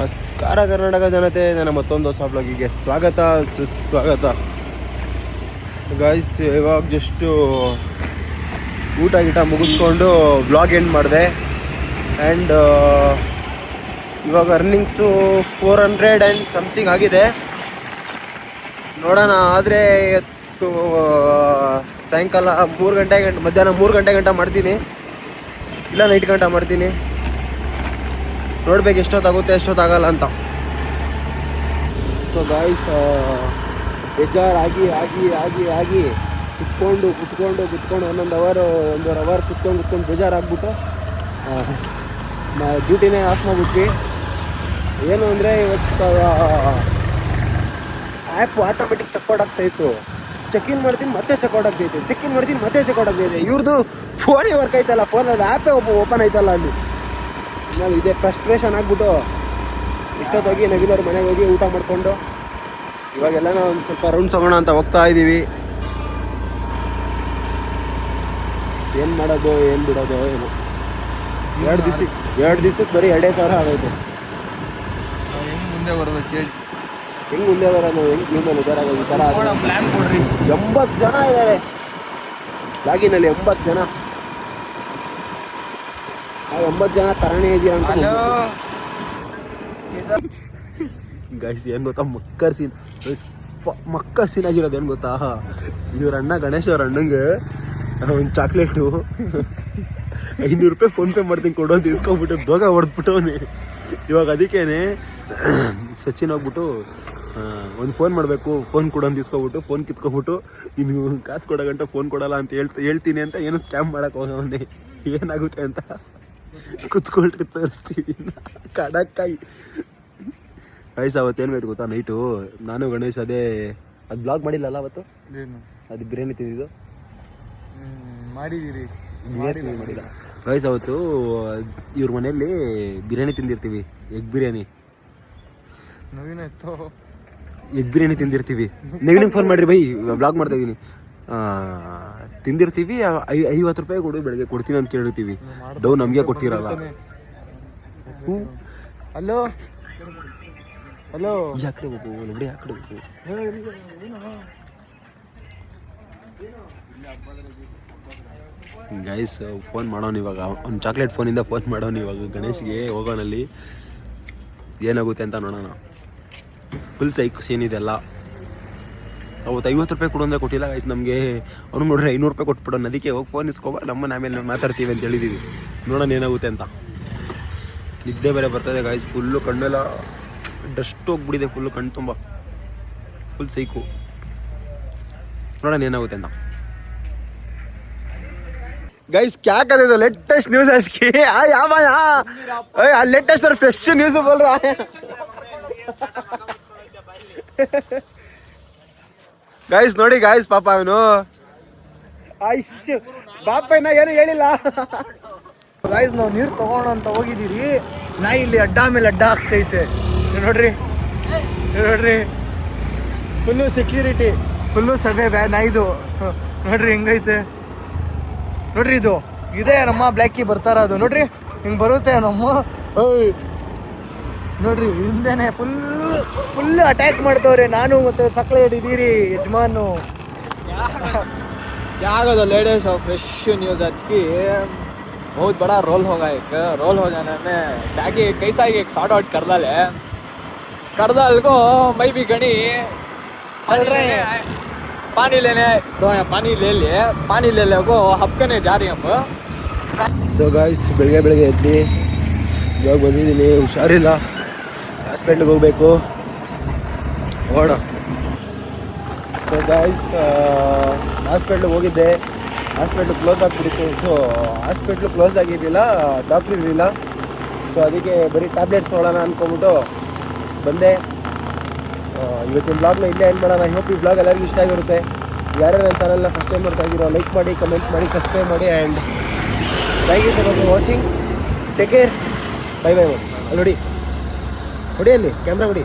ನಮಸ್ಕಾರ ಕರ್ನಾಟಕ ಜನತೆ, ನನ್ನ ಮತ್ತೊಂದು ಹೊಸ ಬ್ಲಾಗಿಗೆ ಸ್ವಾಗತ ಸುಸ್ವಾಗತ. ಗಾಯ್ಸ್, ಇವಾಗ ಜಸ್ಟು ಊಟ ಮುಗಿಸ್ಕೊಂಡು ಬ್ಲಾಗ್ ಎಂಡ್ ಮಾಡಿದೆ. ಆ್ಯಂಡ್ ಇವಾಗ ಅರ್ನಿಂಗ್ಸು 400 ಆ್ಯಂಡ್ ಸಮಥಿಂಗ್ ಆಗಿದೆ. ನೋಡೋಣ. ಆದರೆ ಇವತ್ತು ಸಾಯಂಕಾಲ 3 ಗಂಟೆ ಮಧ್ಯಾಹ್ನ 3 ಗಂಟೆ ಗಂಟ ಮಾಡ್ತೀನಿ, ಇಲ್ಲ ನೈಟ್ ಗಂಟ ಮಾಡ್ತೀನಿ. ನೋಡ್ಬೇಕು ಎಷ್ಟೊತ್ತಾಗುತ್ತೆ ಎಷ್ಟೊತ್ತಾಗಲ್ಲ ಅಂತ. ಸೊ ಗಾಯ್ಸ್, ಬೇಜಾರಾಗಿ ಆಗಿ ಆಗಿ ಆಗಿ ಕುತ್ಕೊಂಡು ಒಂದೂವರೆ ಅವರ್ ಕುತ್ಕೊಂಡು ಬೇಜಾರಾಗ್ಬಿಟ್ಟು ಡ್ಯೂಟಿನೇ ಆಫ್ ಮಾಡಿಬಿಟ್ವಿ. ಏನು ಅಂದರೆ ಇವತ್ತು ಆ್ಯಪ್ ಆಟೋಮೆಟಿಕ್ ಚೆಕ್ಔಟ್ ಆಗ್ತಾಯಿತ್ತು. ಚೆಕ್ಇನ್ ಮಾಡ್ತೀನಿ ಮತ್ತೆ ಚೆಕ್ಔಟ್ ಆಗ್ತೈತೆ, ಚೆಕ್ಇನ್ ಮಾಡ್ತೀನಿ ಮತ್ತೆ ಚೆಕ್ಔಟ್ ಆಗ್ತೈತೆ. ಇವ್ರದ್ದು ಫೋನೇ ವರ್ಕ್ ಆಯ್ತಲ್ಲ, ಫೋನಲ್ಲಿ ಆ್ಯಪೇ ಓಪನ್ ಆಯ್ತಲ್ಲ ಅಲ್ಲಿ. ನಾನು ಇದೇ ಫ್ರಸ್ಟ್ರೇಷನ್ ಆಗಿಬಿಟ್ಟು ಇಷ್ಟೊತ್ತೋಗಿ ನವೀನವ್ರ ಮನೆಗೆ ಹೋಗಿ ಊಟ ಮಾಡಿಕೊಂಡು ಇವಾಗೆಲ್ಲ ನಾವು ಒಂದು ಸ್ವಲ್ಪ ರೌಂಡ್ಸ್ ಹೋಗೋಣ ಅಂತ ಹೋಗ್ತಾ ಇದ್ದೀವಿ. ಏನು ಮಾಡೋದು ಏನು ಬಿಡೋದು ಏನು. 2 ದಿವ್ಸಕ್ಕೆ ಬರೀ 2,000 ಆಗೈತೆ. ಹೆಂಗೆ ಮುಂದೆ ಬರ್ಬೇಕು ಹೇಳಿ, ಹೆಂಗೆ ಮುಂದೆ ಬರೋಣ, ಹೆಂಗೆ ಜೀವನ ಇದಾರಾಗ ಈ ಥರ ಪ್ಲ್ಯಾನ್ ಕೊಡ್ರಿ. 80 ಜನ ಇದ್ದಾರೆ ಲಾಗಿನಲ್ಲಿ, 80 ಜನ. 80 ಜನ ತರಣೆ ಇದೆಯಾ ಅಂತ ಗೈಸ್. ಏನು ಗೊತ್ತಾ, ಮಕ್ಕರ್ ಸೀನ್ ಆಗಿರೋದು ಏನು ಗೊತ್ತಾ, ಇವ್ರ ಅಣ್ಣ ಗಣೇಶ್ ಅವ್ರ ಅಣ್ಣಂಗೆ ಒಂದು ಚಾಕ್ಲೇಟು 500 ರೂಪಾಯಿ ಫೋನ್ಪೇ ಮಾಡ್ತೀನಿ ಕೊಡು ಅಂತ ಇಸ್ಕೊಂಡ್ಬಿಟ್ಟು ದೋಗ ಹೊಡೆದ್ಬಿಟ್ಟವನಿ. ಇವಾಗ ಅದಕ್ಕೇನೆ ಸಚಿನ್ ಹೋಗ್ಬಿಟ್ಟು ಒಂದು ಫೋನ್ ಮಾಡಬೇಕು, ಫೋನ್ ಕೊಡು ಅಂತ ಇಸ್ಕೊಬಿಟ್ಟು ಫೋನ್ ಕಿತ್ಕೊಬಿಟ್ಟು ಇನ್ನು ಕಾಸು ಕೊಡೋ ಗಂಟ ಫೋನ್ ಕೊಡಲ್ಲ ಅಂತ ಹೇಳ್ತೀನಿ ಅಂತ ಏನು ಸ್ಕ್ಯಾಮ್ ಮಾಡಕ್ಕೆ ಹೋಗವನೇ. ಏನಾಗುತ್ತೆ ಅಂತ ಕುತ್ಕೊಳ್ರಿ ತರಿಸ್ತೀವಿ ಕಡಕ್ಕಾಗಿ. ವಯಸ್ಸು ಅವತ್ತೇನು ಬೇಕು ಗೊತ್ತಾ, ನೈಟು ನಾನು ಗಣೇಶ್ ಅದು ಬ್ಲಾಗ್ ಮಾಡಿಲ್ಲಲ್ಲ ಅವತ್ತು, ಅದು ಬಿರಿಯಾನಿ ತಿಂದಿದ್ದು ಮಾಡಿದ್ದೀರಿ. ಮಾಡಿಲ್ಲ ವಯಸ್ಸು. ಅವತ್ತು ಇವ್ರ ಮನೆಯಲ್ಲಿ ಬಿರಿಯಾನಿ ತಿಂದಿರ್ತೀವಿ, ಎಗ್ ಬಿರಿಯಾನಿ ತಿಂದಿರ್ತೀವಿ. ನವೀನಿಗೆ ಫೋನ್ ಮಾಡಿರಿ ಬೈ, ಬ್ಲಾಗ್ ಮಾಡ್ತಾ ಇದ್ದೀನಿ. ತಿಂದಿರ್ತೀವಿ, 50 ರೂಪಾಯಿ ಕೊಡು ಬೆಳಗ್ಗೆ ಕೊಡ್ತೀನಿ ಅಂತ ಕೇಳಿರ್ತೀವಿ. ಡೌ ನಮಗೆ ಕೊಟ್ಟಿರಲ್ಲ. ಹಲೋ ಹಲೋ, ಈ ಕಡೆ ಹೋಗು, ನೋಡಿ ಆ ಕಡೆ ಹೋಗು. ಗೈಸ್, ಫೋನ್ ಮಾಡೋನು ಇವಾಗ, ಒಂದು ಚಾಕ್ಲೇಟ್ ಫೋನಿಂದ ಫೋನ್ ಮಾಡೋನು ಇವಾಗ ಗಣೇಶ್ಗೆ. ಹೋಗೋನಲ್ಲಿ ಏನಾಗುತ್ತೆ ಅಂತ ನೋಡೋಣ. ಫುಲ್ ಸೈಕ್ ಸೀನ್ ಇದೆಲ್ಲ. ಅವತ್ತು 50 ರೂಪಾಯಿ ಕೊಡು ಅಂದರೆ ಕೊಟ್ಟಿಲ್ಲ ಗೈಸ್ ನಮಗೆ. ಅವ್ನು ನೋಡ್ರಿ 500 ರೂಪಾಯಿ ಕೊಟ್ಬಿಡೋಣ. ಅದಕ್ಕೆ ಹೋಗಿ ಫೋನ್ ಇಸ್ಕೊಬ, ನಮ್ಮನ್ನ ಆಮೇಲೆ ಮಾತಾಡ್ತೀವಿ ಅಂತ ಹೇಳಿದ್ದೀವಿ. ನೋಡೋಣ ಏನಾಗುತ್ತೆ ಅಂತ. ನಿದ್ದೆ ಬೇರೆ ಬರ್ತದೆ ಗೈಸ್, ಫುಲ್ಲು ಕಣ್ಣೆಲ್ಲ ಡಸ್ಟ್ ಹೋಗ್ಬಿಟ್ಟಿದೆ, ಫುಲ್ಲು ಕಣ್ಣು ತುಂಬ ಫುಲ್ ಸೈಕು. ನೋಡೋಣ ಏನಾಗುತ್ತೆ ಅಂತ. गाइस क्या कर रहे हो, लेटेस्ट न्यूज है इसकी। लेटेस्ट और फ्रेश न्यूज बोल रहा है गाइस. ನೋಡಿ गाइस, ಪಾಪ ಅವನು ಬಾಪ ಏನು ಹೇಳಿಲ್ಲ. ಗಾಯ್ಸ್, ನಾವು ನೀರು ತಗೋಣ ಅಂತ ಹೋಗಿದ್ದೀರಿ. ನಾ ಇಲ್ಲಿ ಅಡ್ಡ ಮೇಲೆ ಅಡ್ಡ ಆಗ್ತೈತೆ ನೋಡ್ರಿ. ಫುಲ್ಲು ಸೆಕ್ಯೂರಿಟಿ, ಫುಲ್ಲು ಸಭೆ ನಾಯಿದು ನೋಡ್ರಿ ಹೆಂಗೈತೆ. ನೋಡ್ರಿ, ಇದೇ ನಮ್ಮ ಬ್ಲ್ಯಾಕಿ ಬರ್ತಾರ ಅದು ನೋಡ್ರಿ, ಹಿಂಗೆ ಬರುತ್ತೆ ನಮ್ಮ. ನೋಡ್ರಿ ಹಿಂದೆನೆ ಫುಲ್ ಅಟ್ಯಾಕ್ ಮಾಡ್ತವ್ರೆ. ನಾನು ಮತ್ತೆ ಸಕ್ಕಳೆ ಹಿಡಿದೀರಿ ಯಜಮಾನು. क्या लेडीज और फ्रेश न्यूज आज की बहुत बड़ा रोल होगा। रोल हो जाने में ताकि कैसा एक शॉर्ट आउट करदल को मैं भी गणी चल रहे हैं पानी लेने. तो यहाँ पानी ले ले को हफ्कने जा रही हम. ಸೊ ಗಾಯ್ಸ್, ಬೆಳಗ್ಗೆ ಎದ್ದು ಇವಾಗ ಬಂದಿದ್ದೀನಿ. ಹುಷಾರಿಲ್ಲ, ಹಾಸ್ಪಿಟ್ಲಿಗೆ ಹೋಗಬೇಕು, ಹೋಗೋಣ. ಸೊ ಗಾಯ್ಸ್, ಹಾಸ್ಪಿಟ್ಲಿಗೆ ಹೋಗಿದ್ದೆ, ಹಾಸ್ಪಿಟ್ಲು ಕ್ಲೋಸ್ ಆಗಿಬಿಟ್ಟಿತ್ತು. ಸೊ ಹಾಸ್ಪಿಟ್ಲು ಕ್ಲೋಸ್ ಆಗಿರಲಿಲ್ಲ, ಡಾಕ್ಟ್ರ್ ಇರಲಿಲ್ಲ. ಸೊ ಅದಕ್ಕೆ ಬರೀ ಟ್ಯಾಬ್ಲೆಟ್ಸ್ ತೊಗೊಳ್ಳೋಣ ಅಂದ್ಕೊಂಬಿಟ್ಟು ಬಂದೆ. ಇವತ್ತಿನ ಬ್ಲಾಗ್ನ ಇಲ್ಲೇ ಎಂಡ್ ಮಾಡೋಣ. ಐ ಹೋಪ್ ಈ ಬ್ಲಾಗ್ ಎಲ್ಲರಿಗೂ ಇಷ್ಟ ಆಗಿರುತ್ತೆ. ಯಾರ್ಯಾರು ನನ್ನ ಚಾನಲ್ನ ಫಸ್ಟ್ ಟೈಮ್ ಮಾಡ್ತಾ ಇದ್ದೀರೋ ಲೈಕ್ ಮಾಡಿ, ಕಮೆಂಟ್ ಮಾಡಿ, ಸಬ್ಸ್ಕ್ರೈಬ್ ಮಾಡಿ. And thank you so much for watching. Take care, bye. ಅಲ್ಲಿ ಹೊಡಿ ಅಲ್ಲಿ ಕ್ಯಾಮ್ರಾ ಹೊಡಿ.